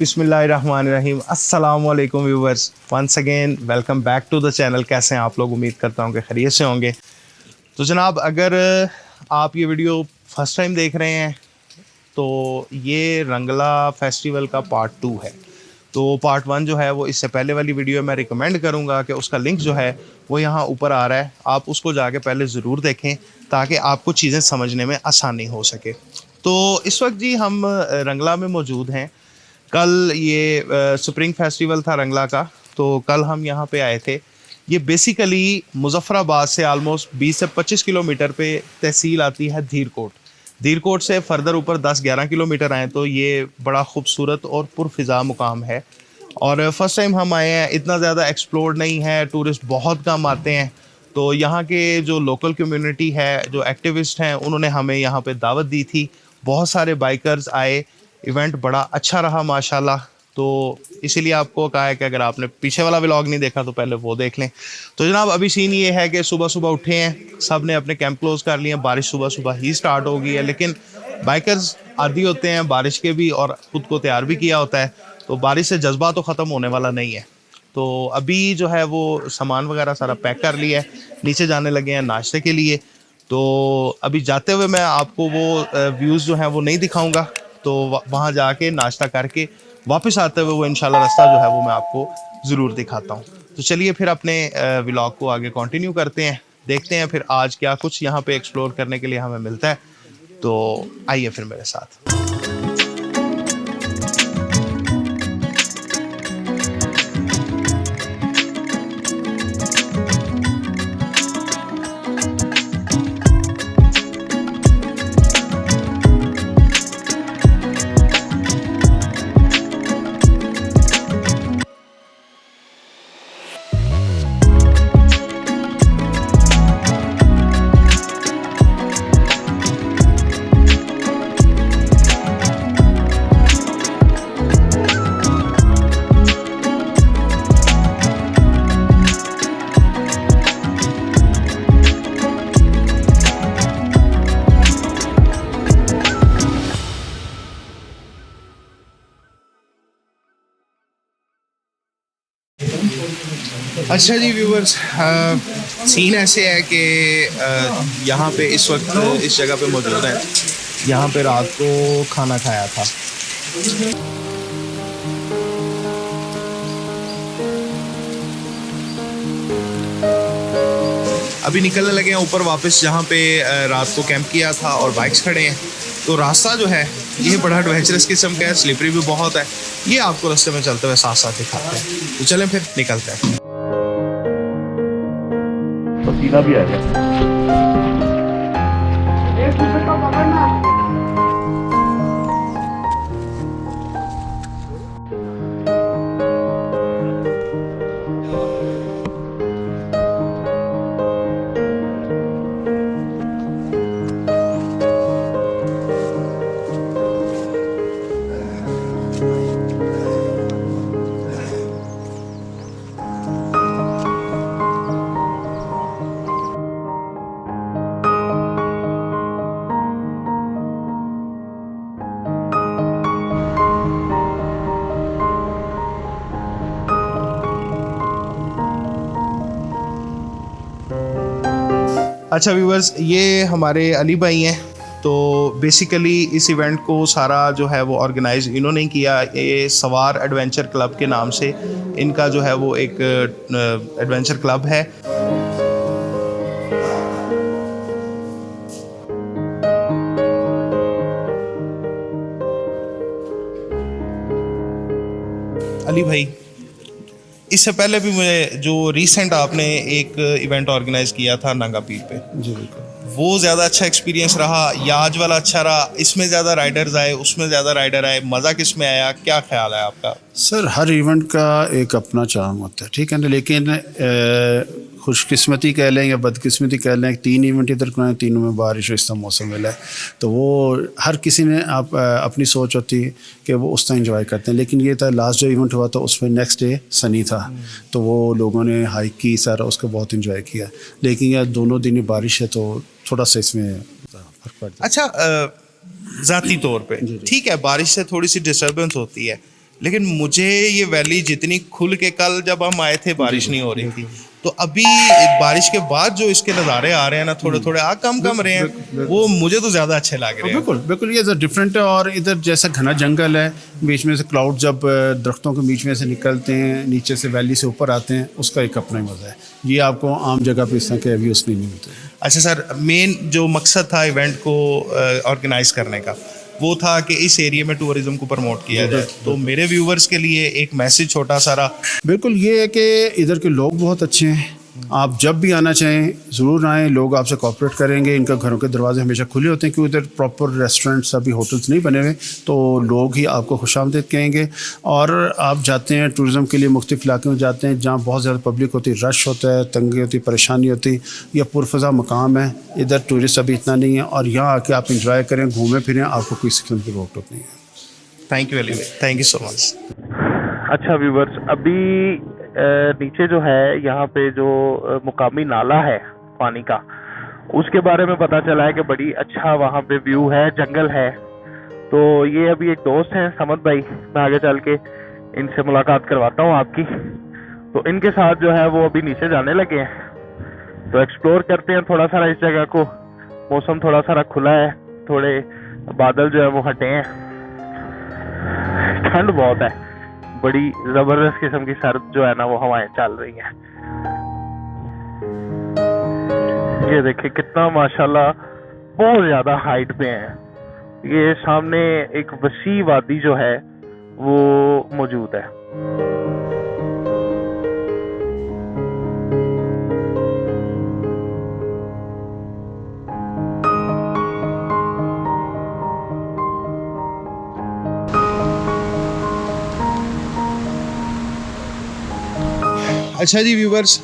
बिस्मिल्लाहिर्रहमानिर्रहीम। अस्सलाम वालेकुम viewers, once again welcome back to the channel. कैसे हैं आप लोग? उम्मीद करता हूँ कि खैरियत से होंगे। तो जनाब, अगर आप ये वीडियो फर्स्ट टाइम देख रहे हैं तो ये रंगला फेस्टिवल का पार्ट 2 है। तो पार्ट 1 जो है वो इससे पहले वाली वीडियो मैं रिकमेंड करूँगा कि उसका लिंक जो है वो यहाँ ऊपर आ रहा है, आप उसको जाके पहले ज़रूर देखें ताकि आपको चीज़ें समझने में आसानी हो सके। तो इस वक्त जी हम रंगला में मौजूद हैं। कल ये स्प्रिंग फेस्टिवल था रंगला का, तो कल हम यहाँ पे आए थे। ये बेसिकली मुजफ्फराबाद से आलमोस्ट 20 से 25 किलोमीटर पे तहसील आती है धीरकोट। धीरकोट से फर्दर ऊपर 10-11 किलोमीटर आए तो ये बड़ा खूबसूरत और पुरफिज़ा मुकाम है। और फर्स्ट टाइम हम आए हैं, इतना ज़्यादा एक्सप्लोर नहीं है, टूरिस्ट बहुत कम आते हैं। तो यहाँ के जो लोकल कम्युनिटी है, जो एक्टिविस्ट हैं, उन्होंने हमें यहाँ पे दावत दी थी। बहुत सारे बाइकर्स आए, इवेंट बड़ा अच्छा रहा माशाल्लाह। तो इसीलिए आपको कहा है कि अगर आपने पीछे वाला व्लॉग नहीं देखा तो पहले वो देख लें। तो जनाब, अभी सीन ये है कि सुबह सुबह उठे हैं, सब ने अपने कैंप क्लोज कर लिए हैं। बारिश सुबह सुबह ही स्टार्ट हो गई है, लेकिन बाइकर्स आदी होते हैं बारिश के भी और ख़ुद को तैयार भी किया होता है। तो बारिश से जज्बा तो ख़त्म होने वाला नहीं है। तो अभी जो है वो सामान वगैरह सारा पैक कर लिया है, नीचे जाने लगे हैं नाश्ते के लिए। तो अभी जाते हुए मैं आपको वो व्यूज़ जो हैं वो नहीं दिखाऊंगा, तो वहाँ जाके नाश्ता करके वापस आते हुए वो इंशाल्लाह रास्ता जो है वो मैं आपको ज़रूर दिखाता हूँ। तो चलिए फिर अपने व्लॉग को आगे कंटिन्यू करते हैं, देखते हैं फिर आज क्या कुछ यहाँ पे एक्सप्लोर करने के लिए हमें मिलता है। तो आइए फिर मेरे साथ। अच्छा जी व्यूवर्स, सीन ऐसे है कि यहाँ पे इस वक्त इस जगह पे मौजूद है। यहाँ पे रात को खाना खाया था। अभी निकलने लगे हैं ऊपर वापस, जहाँ पे रात को कैंप किया था और बाइक्स खड़े हैं। तो रास्ता जो है ये बड़ा एडवेंचरस किस्म का है, स्लिपरी भी बहुत है। ये आपको रास्ते में चलते हुए साथ साथ दिखाते हैं। तो चलें फिर निकलते हैं। पसीना भी आ गया। अच्छा व्यूवर्स, ये हमारे अली भाई हैं। तो बेसिकली इस इवेंट को सारा जो है वो ऑर्गेनाइज इन्होंने किया। ये सवार एडवेंचर क्लब के नाम से इनका जो है वो एक एडवेंचर क्लब है। अली भाई, इससे पहले भी मुझे जो रिसेंट आपने एक इवेंट ऑर्गेनाइज किया था नंगा पीर पे, जी बिल्कुल, वो ज़्यादा अच्छा एक्सपीरियंस रहा या आज वाला अच्छा रहा? इसमें ज़्यादा राइडर्स आए, उसमें ज़्यादा राइडर आए, मज़ा किस में आया? क्या ख्याल है आपका? सर हर इवेंट का एक अपना चार्म होता है, ठीक है ना। लेकिन खुशकिस्मती कह लें या बदकिस्मती कह लें, 3 इवेंट इधर कराएं, तीनों में बारिश इस तरह मौसम मिला है। तो वो हर किसी ने अपनी सोच होती है कि वो उस तरह इंजॉय करते हैं। लेकिन ये था लास्ट जो इवेंट हुआ था उसमें नेक्स्ट डे सनी था, तो वो लोगों ने हाइक की सारा, उसको बहुत इंजॉय किया। लेकिन यार दोनों दिन बारिश है तो थोड़ा सा इसमें फर्क पड़ जाता है। अच्छा, ज़ाती तौर पे ठीक है, बारिश से थोड़ी सी डिस्टर्बेंस होती है, लेकिन मुझे ये वैली जितनी खुल के, कल जब हम आए थे बारिश नहीं हो रही थी, तो अभी बारिश के बाद जो इसके नज़ारे आ रहे हैं ना, थोड़े थोड़े कम रहे हैं, वो मुझे तो ज़्यादा अच्छे लग रहे हैं। बिल्कुल बिल्कुल, ये डिफरेंट है। और इधर जैसा घना जंगल है, बीच में से क्लाउड जब दरख्तों के बीच में से निकलते हैं, नीचे से वैली से ऊपर आते हैं, उसका एक अपना ही मज़ा है। ये आपको आम जगह पे इस तरह के व्यूज़ नहीं मिलते। अच्छा सर, मेन जो मकसद था इवेंट को ऑर्गेनाइज करने का, वो था कि इस एरिया में टूरिज्म को प्रमोट किया जाए। तो मेरे व्यूवर्स के लिए एक मैसेज छोटा सारा। बिल्कुल, ये है कि इधर के लोग बहुत अच्छे हैं। आप जब भी आना चाहें ज़रूर आएँ, लोग आपसे कोऑपरेट करेंगे। इनका घरों के दरवाजे हमेशा खुले होते हैं, क्योंकि इधर प्रॉपर रेस्टोरेंट्स अभी होटल्स नहीं बने हुए, तो लोग ही आपको खुशामदीद कहेंगे। और आप जाते हैं टूरिज़म के लिए, मुख्तलिफ इलाक़ों में जाते हैं जहाँ बहुत ज़्यादा पब्लिक होती है, रश होता है, तंगी होती है, परेशानी होती है। यह पुरफ़ज़ा मकाम है, इधर टूरिस्ट अभी इतना नहीं है, और यहाँ आके आप इंजॉय करें, घूमें फिरें, आपको कोई किस्म की रोक टोक नहीं है। Thank you very much, thank you so much. अच्छा व्यूवर्स, अभी नीचे जो है यहाँ पे जो मुकामी नाला है पानी का, उसके बारे में पता चला है कि बड़ी अच्छा वहाँ पे व्यू है, जंगल है। तो ये अभी एक दोस्त हैं समद भाई, मैं आगे चल के इनसे मुलाकात करवाता हूँ आपकी। तो इनके साथ जो है वो अभी नीचे जाने लगे हैं, तो एक्सप्लोर करते हैं थोड़ा सा इस जगह को। मौसम थोड़ा सा खुला है, थोड़े बादल जो है वो हटे हैं, ठंड बहुत है, बड़ी जबरदस्त किस्म की सर्द जो है ना वो हवाएं चल रही हैं। ये देखिए कितना माशाल्लाह बहुत ज्यादा हाइट पे है। ये सामने एक वसी वादी जो है वो मौजूद है। अच्छा जी व्यूवर्स,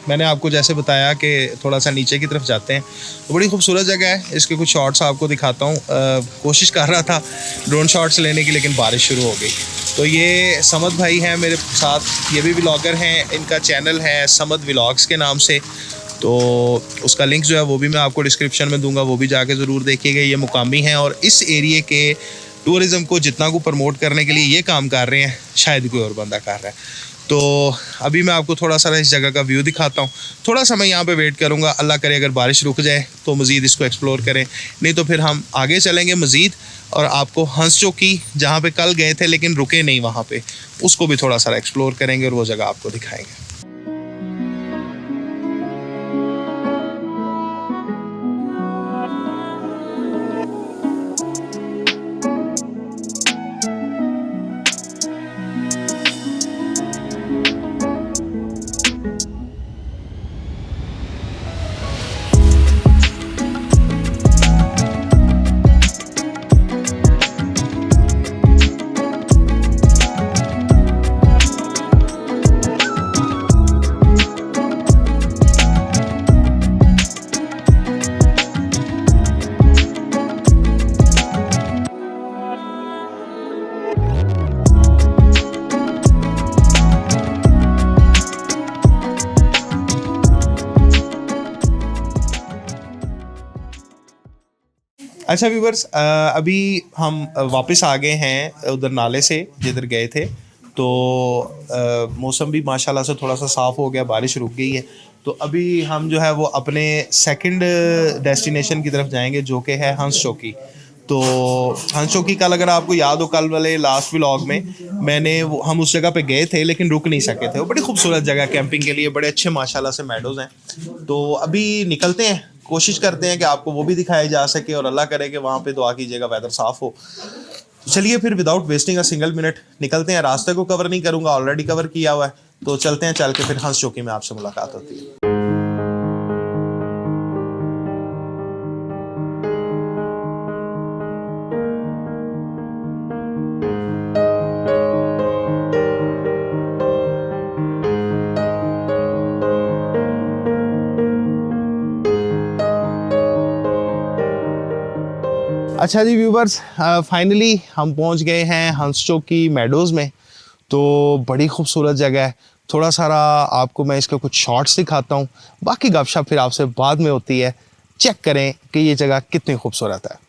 मैंने आपको जैसे बताया कि थोड़ा सा नीचे की तरफ जाते हैं, तो बड़ी खूबसूरत जगह है। इसके कुछ शॉट्स आपको दिखाता हूँ। कोशिश कर रहा था ड्रोन शॉट्स लेने की, लेकिन बारिश शुरू हो गई। तो ये समद भाई हैं मेरे साथ, ये भी व्लॉगर हैं, इनका चैनल है समद व्लॉग्स के नाम से। तो उसका लिंक जो है वो भी मैं आपको डिस्क्रिप्शन में दूंगा, वो भी जाके ज़रूर देखिएगा। ये मुकामी हैं और इस एरिए के टूरिज़म को जितना को प्रमोट करने के लिए ये काम कर रहे हैं, शायद कोई और बंदा कर रहा है। तो अभी मैं आपको थोड़ा सा इस जगह का व्यू दिखाता हूँ। थोड़ा सा मैं यहाँ पे वेट करूँगा, अल्लाह करे अगर बारिश रुक जाए तो मज़ीद इसको एक्सप्लोर करें, नहीं तो फिर हम आगे चलेंगे मज़ीद और आपको हंस चौकी जहाँ पे कल गए थे लेकिन रुके नहीं वहाँ पे, उसको भी थोड़ा सा एक्सप्लोर करेंगे और वो जगह आपको दिखाएंगे। अच्छा व्यूवर्स, अभी हम वापस आ गए हैं उधर नाले से जिधर गए थे। तो मौसम भी माशाल्लाह से थोड़ा सा साफ़ हो गया, बारिश रुक गई है। तो अभी हम जो है वो अपने सेकंड डेस्टिनेशन की तरफ जाएंगे, जो कि है हंस चौकी। तो हंस चौकी कल अगर आपको याद हो, कल वाले लास्ट व्लॉग में हम उस जगह पे गए थे लेकिन रुक नहीं सके थे। वो बड़ी खूबसूरत जगह कैंपिंग के लिए, बड़े अच्छे माशाल्लाह से मेडोज़ हैं। तो अभी निकलते हैं, कोशिश करते हैं कि आपको वो भी दिखाया जा सके और अल्लाह करे कि वहाँ पे दुआ कीजिएगा वेदर साफ़ हो। चलिए फिर without wasting a single minute निकलते हैं। रास्ते को कवर नहीं करूँगा, ऑलरेडी कवर किया हुआ है। तो चलते हैं, चल के फिर हंस चौकी में आपसे मुलाकात होती है। अच्छा जी व्यूवर्स, फाइनली हम पहुंच गए हैं हंस चौकी मेडोज़ में। तो बड़ी खूबसूरत जगह है। थोड़ा सारा आपको मैं इसके कुछ शॉट्स दिखाता हूँ, बाकी गपशप फिर आपसे बाद में होती है। चेक करें कि ये जगह कितनी खूबसूरत है।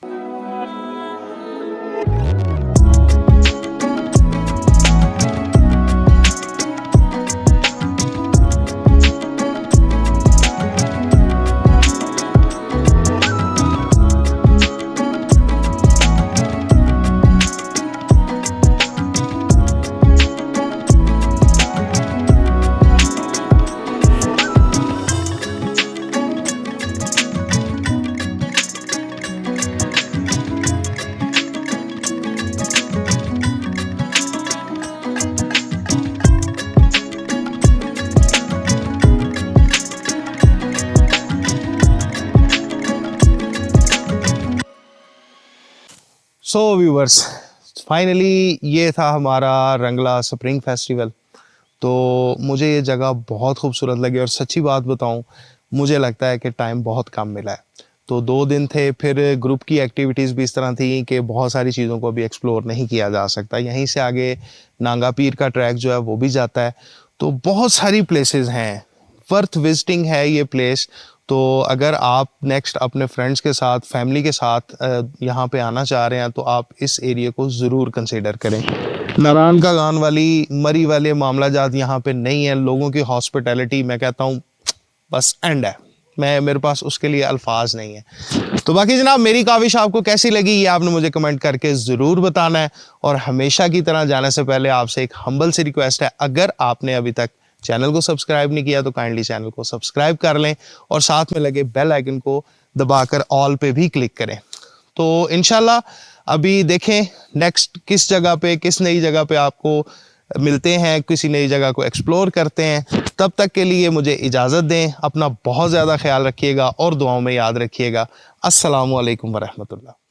सो व्यूवर्स, फाइनली ये था हमारा रंगला स्प्रिंग फेस्टिवल। तो मुझे ये जगह बहुत खूबसूरत लगी और सच्ची बात बताऊं, मुझे लगता है कि टाइम बहुत कम मिला है। तो 2 दिन थे, फिर ग्रुप की एक्टिविटीज़ भी इस तरह थी कि बहुत सारी चीज़ों को अभी एक्सप्लोर नहीं किया जा सकता। यहीं से आगे नांगा पीर का ट्रैक जो है वो भी जाता है। तो बहुत सारी प्लेसेस हैं, वर्थ विजिटिंग है ये प्लेस। तो अगर आप नेक्स्ट अपने फ्रेंड्स के साथ, फैमिली के साथ यहाँ पे आना चाह रहे हैं तो आप इस एरिया को ज़रूर कंसिडर करें। नारायण का गान वाली मरी वाले मामला जात यहाँ पे नहीं है। लोगों की हॉस्पिटैलिटी मैं कहता हूँ बस एंड है, मेरे पास उसके लिए अल्फाज नहीं है। तो बाकी जनाब, मेरी काविश आपको कैसी लगी ये आपने मुझे कमेंट करके ज़रूर बताना है। और हमेशा की तरह जाने से पहले आपसे एक हम्बल सी रिक्वेस्ट है, अगर आपने अभी तक चैनल को सब्सक्राइब नहीं किया तो काइंडली चैनल को सब्सक्राइब कर लें और साथ में लगे बेल आइकन को दबाकर ऑल पे भी क्लिक करें। तो इंशाल्लाह अभी देखें नेक्स्ट किस जगह पे, किस नई जगह पे आपको मिलते हैं, किसी नई जगह को एक्सप्लोर करते हैं। तब तक के लिए मुझे इजाज़त दें, अपना बहुत ज़्यादा ख्याल रखिएगा और दुआओं में याद रखिएगा। अस्सलामु अलैकुम वरहमतुल्लाह।